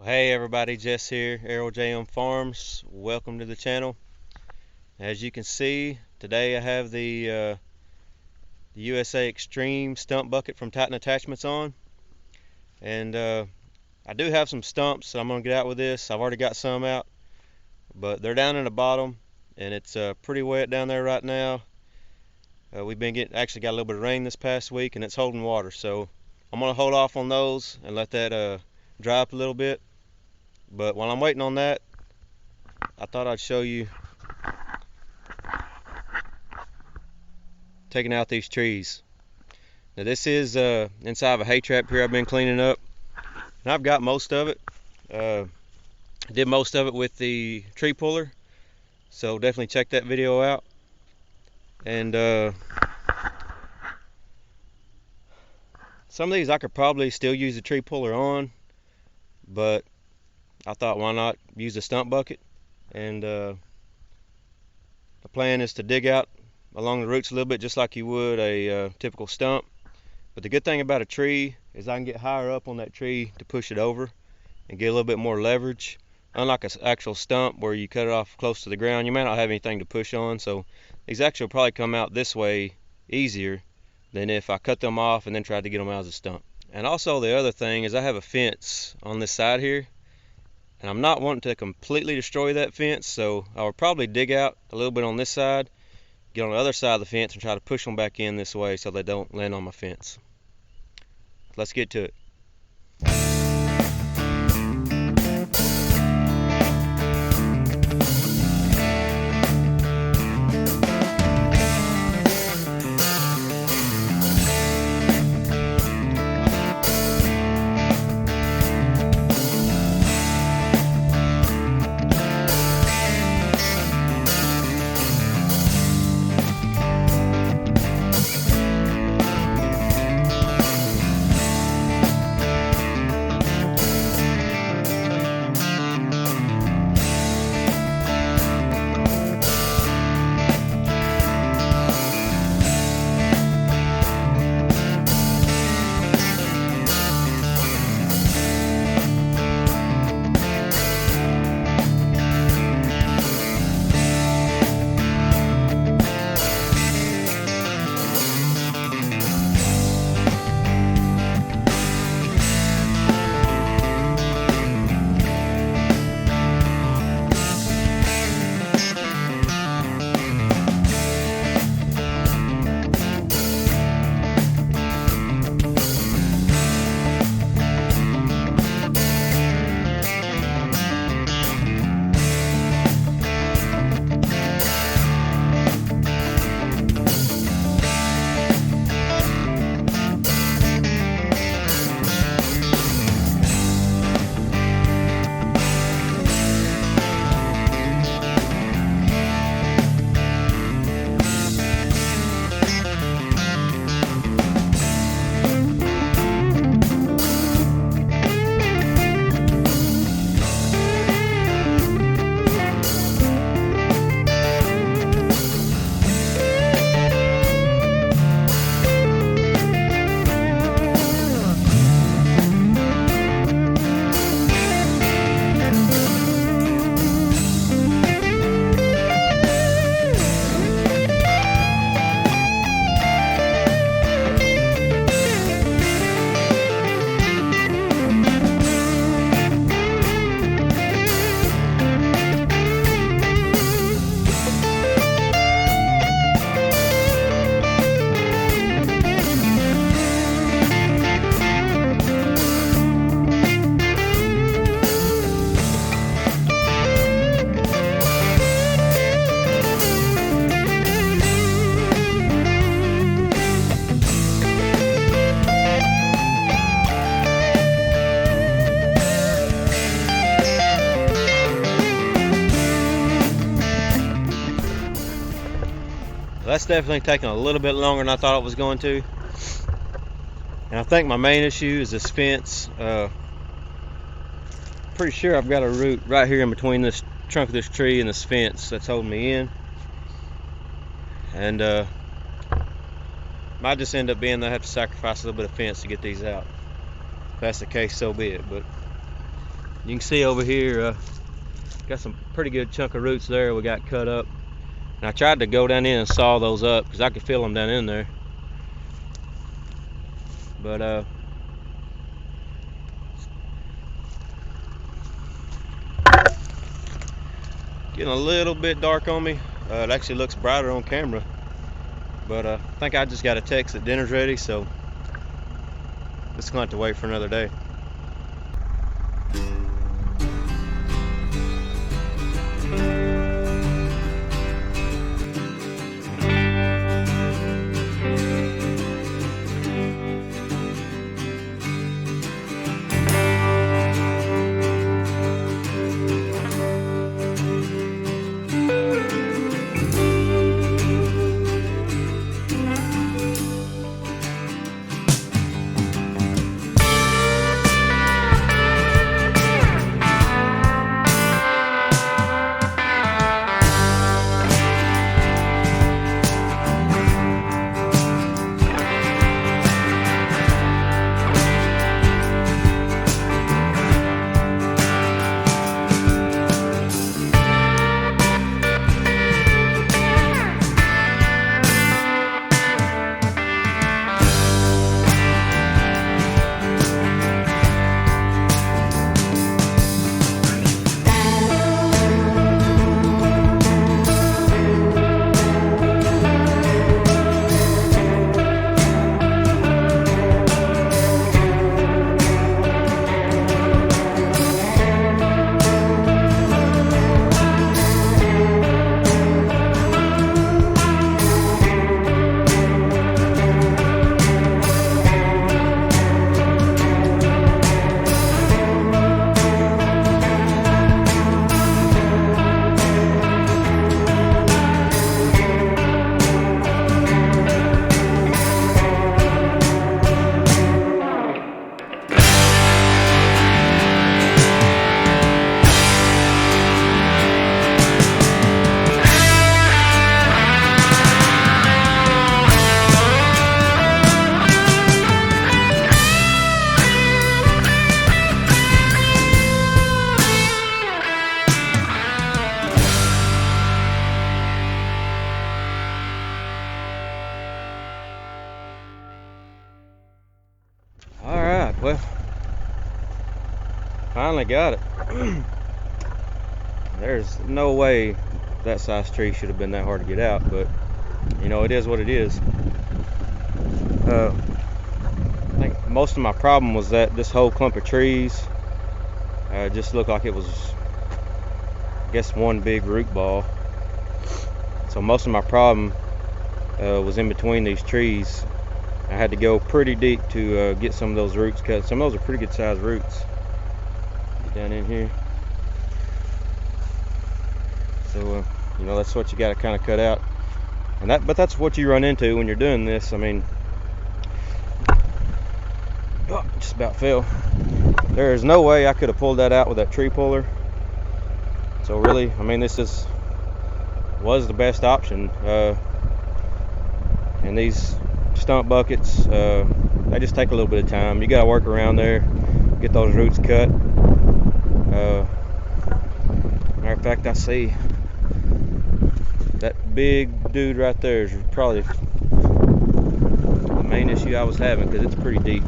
Hey everybody, Jess here, Arrow JM Farms. Welcome to the channel. As you can see, today I have the USA Extreme Stump Bucket from Titan Attachments on. And I do have some stumps that I'm going to get out with this. I've already got some out, but they're down in the bottom and it's pretty wet down there right now. We've been actually got a little bit of rain this past week and it's holding water. So I'm going to hold off on those and let that dry up a little bit. But while I'm waiting on that, I thought I'd show you taking out these trees. Now this is inside of a hay trap here I've been cleaning up. And I've got most of it. I did most of it with the tree puller. So definitely check that video out. And some of these I could probably still use the tree puller on, but I thought why not use the stump bucket. And the plan is to dig out along the roots a little bit just like you would a typical stump. But the good thing about a tree is I can get higher up on that tree to push it over and get a little bit more leverage. Unlike an actual stump where you cut it off close to the ground, you may not have anything to push on. So these actually will probably come out this way easier than if I cut them off and then tried to get them out as a stump. And also the other thing is I have a fence on this side here. And I'm not wanting to completely destroy that fence, so I would probably dig out a little bit on this side, get on the other side of the fence and try to push them back in this way so they don't land on my fence. Let's get to it. That's definitely taking a little bit longer than I thought it was going to. And I think my main issue is this fence. Pretty sure I've got a root right here in between this trunk of this tree and this fence that's holding me in. And might just end up being that I have to sacrifice a little bit of fence to get these out. If that's the case, so be it. But You can see over here, got some pretty good chunk of roots there we got cut up. And I tried to go down in and saw those up because I could feel them down in there. But getting a little bit dark on me. It actually looks brighter on camera. But I think I just got a text that dinner's ready, so just gonna have to wait for another day. Alright, well, finally got it. There's no way that size tree should have been that hard to get out, but you know, it is what it is. I think most of my problem was that this whole clump of trees just looked like it was, I guess, one big root ball. So most of my problem was in between these trees. I had to go pretty deep to get some of those roots cut. Some of those are pretty good sized roots. Get down in here. So you know, that's what you got to kind of cut out. And but that's what you run into when you're doing this. I mean, oh, just about fell. There is no way I could have pulled that out with that tree puller. So really, I mean, this was the best option. And these stump buckets, they just take a little bit of time. You got to work around there, get those roots cut. Matter of fact, I see that big dude right there is probably the main issue I was having, because it's pretty deep.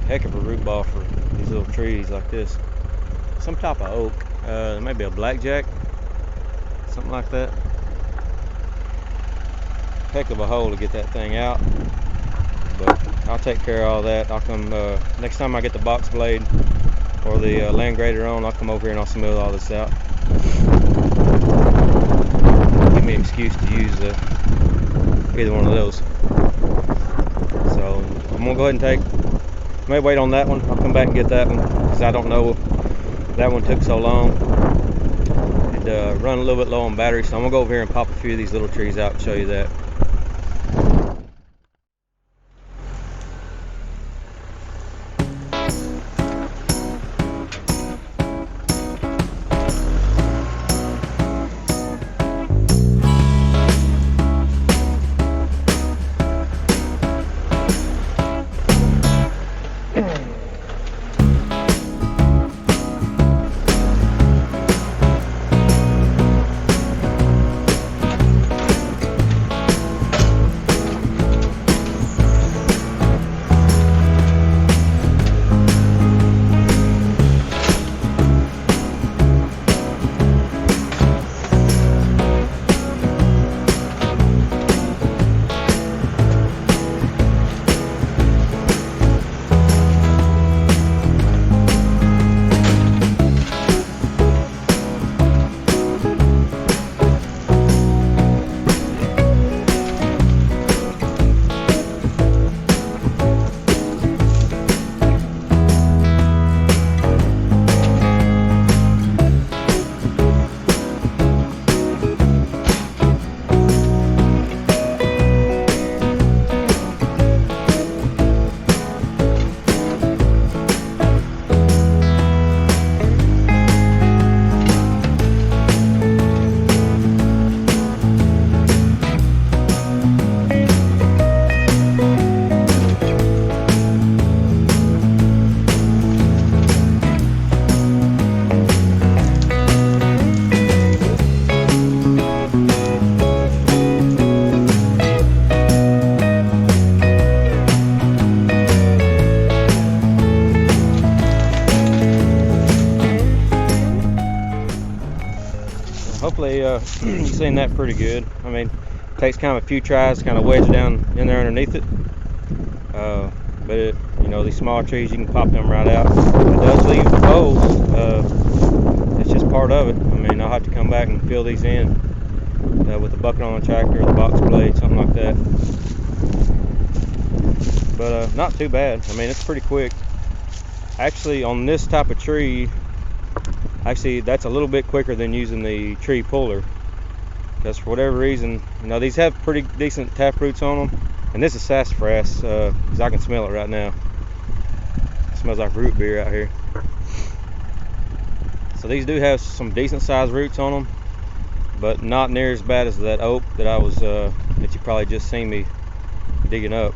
heck of a root ball for these little trees like this. Some type of oak, maybe a blackjack, something like that. Heck of a hole to get that thing out, but I'll take care of all that. I'll come next time I get the box blade or the land grader on. I'll come over here and I'll smooth all this out. Give me an excuse to use either one of those. So I'm gonna go ahead and may wait on that one. I'll come back and get that one because I don't know, that one took so long. And run a little bit low on battery, so I'm gonna go over here and pop a few of these little trees out and show you that. Hopefully you've seen that pretty good. I mean, it takes kind of a few tries to kind of wedge down in there underneath it. But you know, these small trees, you can pop them right out. It does leave holes. It's just part of it. I mean, I'll have to come back and fill these in with the bucket on the tractor or the box blade, something like that. But not too bad. I mean, it's pretty quick. Actually, on this type of tree, that's a little bit quicker than using the tree puller, because for whatever reason, you know, these have pretty decent tap roots on them, and this is sassafras, because I can smell it right now. It smells like root beer out here. So these do have some decent sized roots on them, but not near as bad as that oak that that you probably just seen me digging up.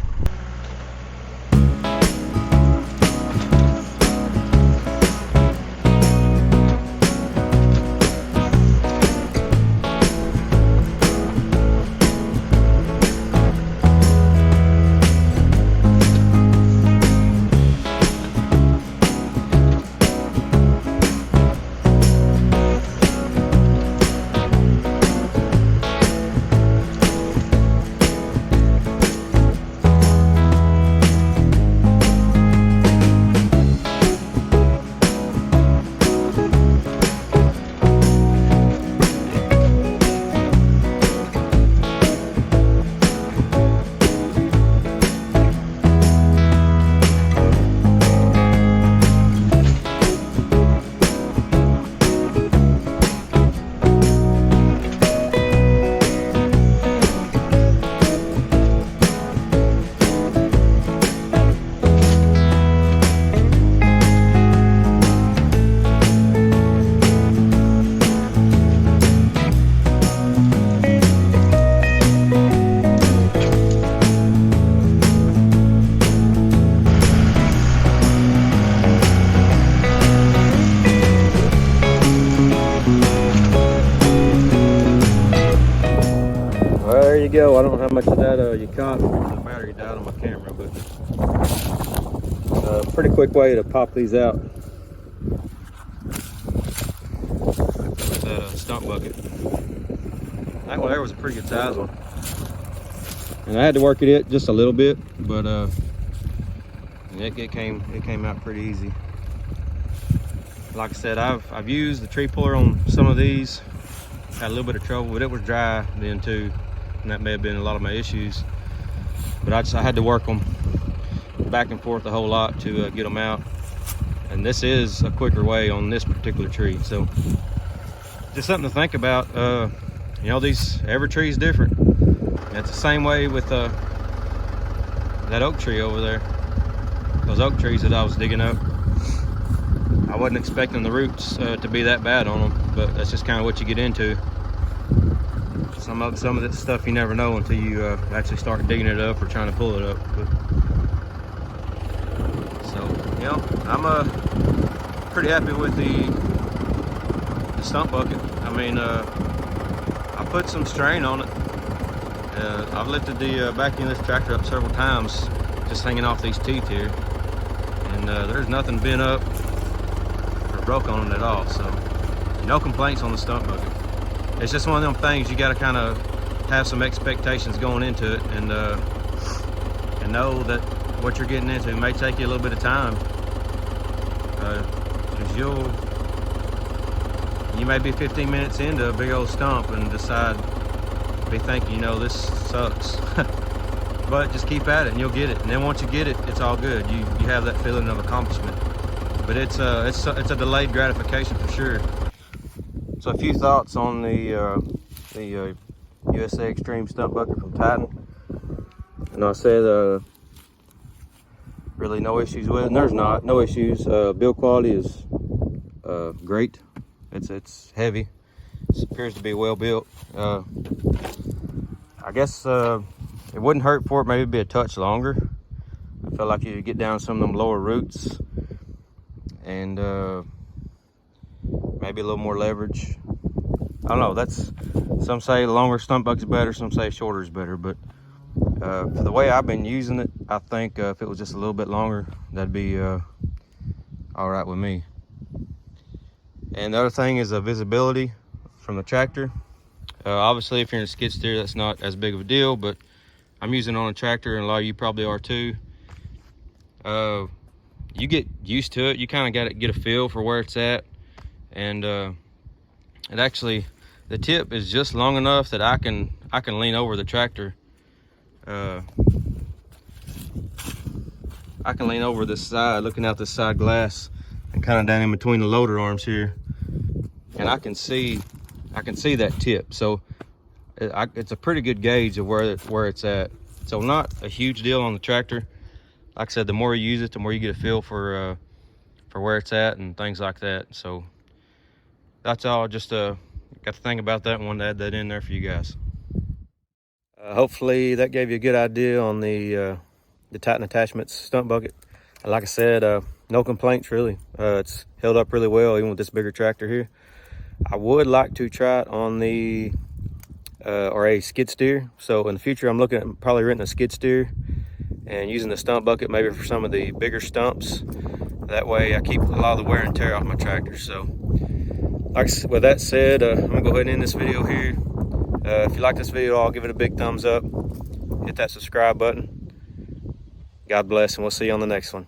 There you go. I don't know how much of that you caught. The battery died on my camera, but Pretty quick way to pop these out. That stump bucket. That one there was a pretty good size one. And I had to work it just a little bit, but it came out pretty easy. Like I said, I've used the tree puller on some of these. Had a little bit of trouble, but it was dry then too, and that may have been a lot of my issues. But I had to work them back and forth a whole lot to get them out. And this is a quicker way on this particular tree, so just something to think about. You know, every tree is different. And it's the same way with that oak tree over there. Those oak trees that I was digging up, I wasn't expecting the roots to be that bad on them, but that's just kind of what you get into. Some of this stuff you never know until you actually start digging it up or trying to pull it up. But, so, you know, I'm pretty happy with the stump bucket. I mean, I put some strain on it. I've lifted the back end of this tractor up several times, just hanging off these teeth here, and there's nothing bent up or broke on it at all. So no complaints on the stump bucket. It's just one of them things you got to kind of have some expectations going into it, and know that what you're getting into may take you a little bit of time, because you may be 15 minutes into a big old stump and be thinking, you know, this sucks. But just keep at it and you'll get it. And then once you get it, it's all good. You have that feeling of accomplishment. But it's a delayed gratification for sure. So a few thoughts on the USA Extreme Stump Bucket from Titan. And I said really no issues with it, and there's no issues. Build quality is great. It's heavy. It appears to be well built. I guess it wouldn't hurt for it maybe be a touch longer. I feel like you get down some of them lower roots and maybe a little more leverage. I don't know. Some say longer stump bucket's better, some say shorter is better, but for the way I've been using it, I think if it was just a little bit longer, that'd be all right with me. And the other thing is the visibility from the tractor. Obviously, if you're in a skid steer, that's not as big of a deal, but I'm using it on a tractor, and a lot of you probably are too. You get used to it. You kind of got to get a feel for where it's at, and actually, the tip is just long enough that I can lean over the tractor. I can lean over this side, looking out this side glass, and kind of down in between the loader arms here, and I can see that tip. So it's a pretty good gauge of where it's at. So not a huge deal on the tractor. Like I said, the more you use it, the more you get a feel for where it's at and things like that. So that's all. Just got to think about that and wanted to add that in there for you guys. Hopefully that gave you a good idea on the Titan Attachments stump bucket. And like I said, no complaints really. It's held up really well even with this bigger tractor here. I would like to try it on the or a skid steer. So in the future, I'm looking at probably renting a skid steer and using the stump bucket maybe for some of the bigger stumps. That way I keep a lot of the wear and tear off my tractor. So with that said, I'm gonna go ahead and end this video here. If you like this video, I'll give it a big thumbs up. Hit that subscribe button. God bless, and we'll see you on the next one.